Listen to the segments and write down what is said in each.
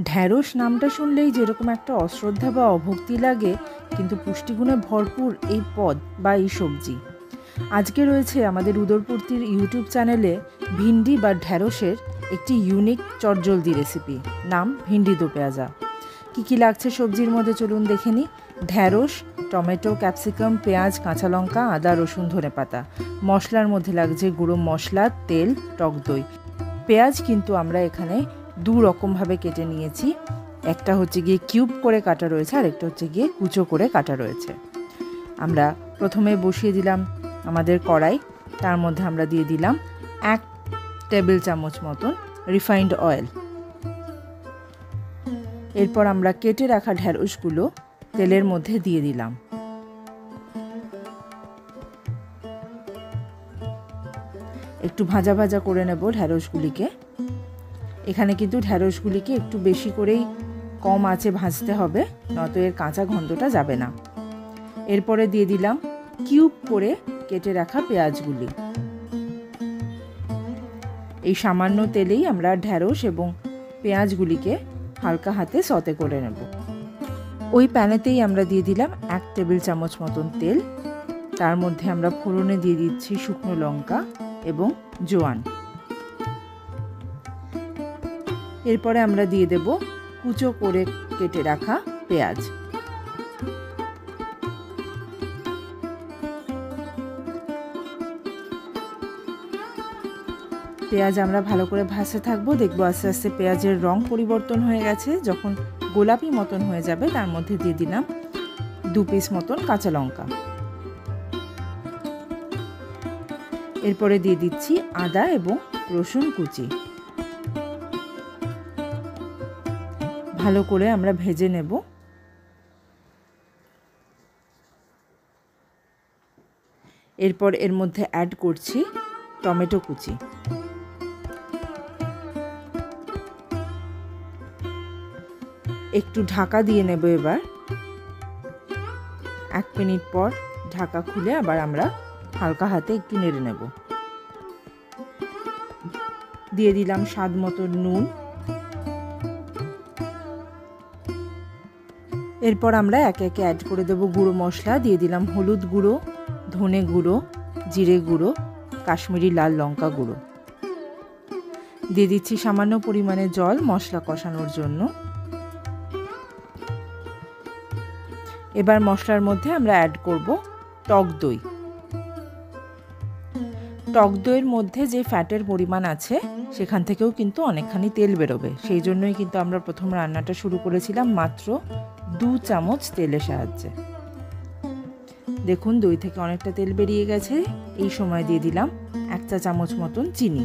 ঢ্যাঁড়স নামটা শুনলেই যেরকম একটা অশ্রদ্ধা বা অভক্তি লাগে, কিন্তু পুষ্টিগুণে ভরপুর এই পদ বা এই সবজি। আজকে রয়েছে আমাদের উদরপূর্তির ইউটিউব চ্যানেলে ভিন্ডি বা ঢ্যাঁড়সের একটি ইউনিক চটজলদি রেসিপি, নাম ভিন্ডি দো পেঁয়াজা। কী লাগছে সবজির মধ্যে চলুন দেখে নিই। ঢ্যাঁড়স, টমেটো, ক্যাপসিকাম, পেঁয়াজ, কাঁচা লঙ্কা, আদা, রসুন, ধনেপাতা। মশলার মধ্যে লাগছে গুঁড়ো মশলা, তেল, টক দই। পেঁয়াজ কিন্তু আমরা এখানে দু রকমভাবে কেটে নিয়েছি। একটা হচ্ছে গিয়ে কিউব করে কাটা রয়েছে, আর একটা হচ্ছে গিয়ে কুচো করে কাটা রয়েছে। আমরা প্রথমে বসিয়ে দিলাম আমাদের কড়াই, তার মধ্যে আমরা দিয়ে দিলাম 1 টেবিল চামচ মতন রিফাইন্ড অয়েল। এরপর আমরা কেটে রাখা ঢ্যাঁড়সগুলো তেলের মধ্যে দিয়ে দিলাম। একটু ভাজা ভাজা করে নেব ঢ্যাঁড়সগুলিকে। এখানে কিন্তু ঢ্যাঁড়সগুলিকে একটু বেশি করেই কম আঁচে ভাজতে হবে, নয়তো এর কাঁচা গন্ধটা যাবে না। এরপরে দিয়ে দিলাম কিউব করে কেটে রাখা পেঁয়াজগুলি। এই সামান্য তেলেই আমরা ঢ্যাঁড়স এবং পেঁয়াজগুলিকে হালকা হাতে সতে করে নেব। ওই প্যানেতেই আমরা দিয়ে দিলাম 1 টেবিল চামচ মতন তেল। তার মধ্যে আমরা ফোড়নে দিয়ে দিচ্ছি শুকনো লঙ্কা এবং জোয়ান। এরপরে আমরা দিয়ে দেব কুচো করে কেটে রাখা পেঁয়াজ। পেঁয়াজ আমরা ভালো করে ভাজতে থাকবো, দেখবো আস্তে আস্তে পেঁয়াজের রং পরিবর্তন হয়ে গেছে। যখন গোলাপি মতন হয়ে যাবে, তার মধ্যে দিয়ে দিলাম 2 পিস মতন কাঁচা লঙ্কা। এরপরে দিয়ে দিচ্ছি আদা এবং রসুন কুচি। ভালো করে আমরা ভেজে নেব। এরপর এর মধ্যে অ্যাড করছি টমেটো কুচি। একটু ঢাকা দিয়ে নেব। এবার 1 মিনিট পর ঢাকা খুলে আবার আমরা হালকা হাতে একটু নেড়ে নেব। দিয়ে দিলাম স্বাদ মতো নুন। এরপর আমরা একে একে অ্যাড করে দেব গুঁড়ো মশলা। দিয়ে দিলাম হলুদ গুঁড়ো, ধনে গুঁড়ো, জিরে গুঁড়ো, কাশ্মীরি লাল লঙ্কা গুঁড়ো। দিয়ে দিচ্ছি সামান্য পরিমাণে জল মশলা কষানোর জন্য। এবার মশলার মধ্যে আমরা অ্যাড করব টক দই। টক দইয়ের মধ্যে যে ফ্যাটের পরিমাণ আছে, সেখান থেকেও কিন্তু অনেকখানি তেল বেরোবে। সেই জন্যই কিন্তু আমরা প্রথম রান্নাটা শুরু করেছিলাম মাত্র 2 চামচ তেলের সাহায্যে। দেখুন দই থেকে অনেকটা তেল বেরিয়ে গেছে। এই সময় দিয়ে দিলাম 1 চা চামচ মতন চিনি।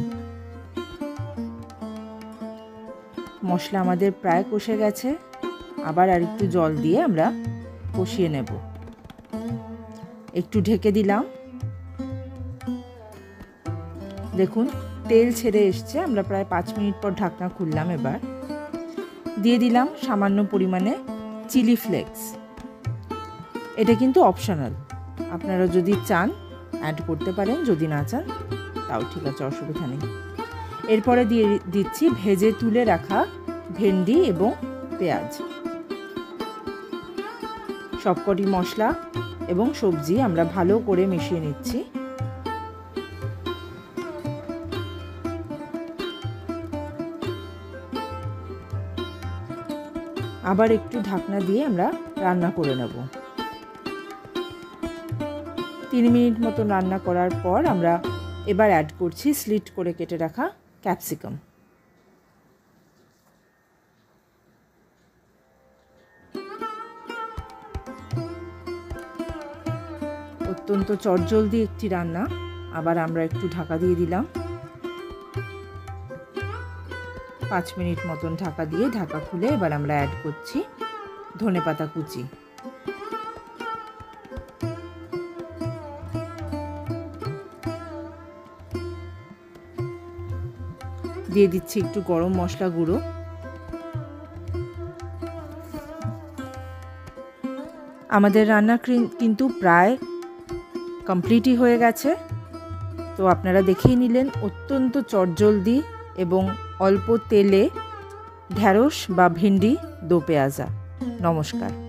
মশলা আমাদের প্রায় কষে গেছে। আবার আর একটু জল দিয়ে আমরা কষিয়ে নেব। একটু ঢেকে দিলাম। দেখুন তেল ছেড়ে এসছে। আমরা প্রায় 5 মিনিট পর ঢাকনা খুললাম। এবার দিয়ে দিলাম সামান্য পরিমাণে চিলি ফ্লেক্স। এটা কিন্তু অপশনাল, আপনারা যদি চান অ্যাড করতে পারেন, যদি না চান তাও ঠিক আছে, অসুবিধা নেই। এরপরে দিয়ে দিচ্ছি ভেজে তুলে রাখা ভেন্ডি এবং পেঁয়াজ। সবকটি মশলা এবং সবজি আমরা ভালো করে মিশিয়ে নিচ্ছি। আবার একটু ঢাকনা দিয়ে আমরা রান্না করে নেব। 3 মিনিট মতন রান্না করার পর আমরা এবার অ্যাড করছি স্লিট করে কেটে রাখা ক্যাপসিকাম। অত্যন্ত চটজলদি একটি রান্না। আবার আমরা একটু ঢাকা দিয়ে দিলাম। 5 মিনিট মতন ঢাকা দিয়ে ঢাকা খুলে এবার আমরা অ্যাড করছি ধনেপাতা কুচি। দিয়ে দিচ্ছি একটু গরম মশলা গুঁড়ো। আমাদের রান্না কিন্তু প্রায় কমপ্লিটই হয়ে গেছে। তো আপনারা দেখেই নিলেন অত্যন্ত চটজলদি এবং অল্প তেলে ঢ্যাঁড়স বা ভেন্ডি দো পেঁয়াজা। নমস্কার।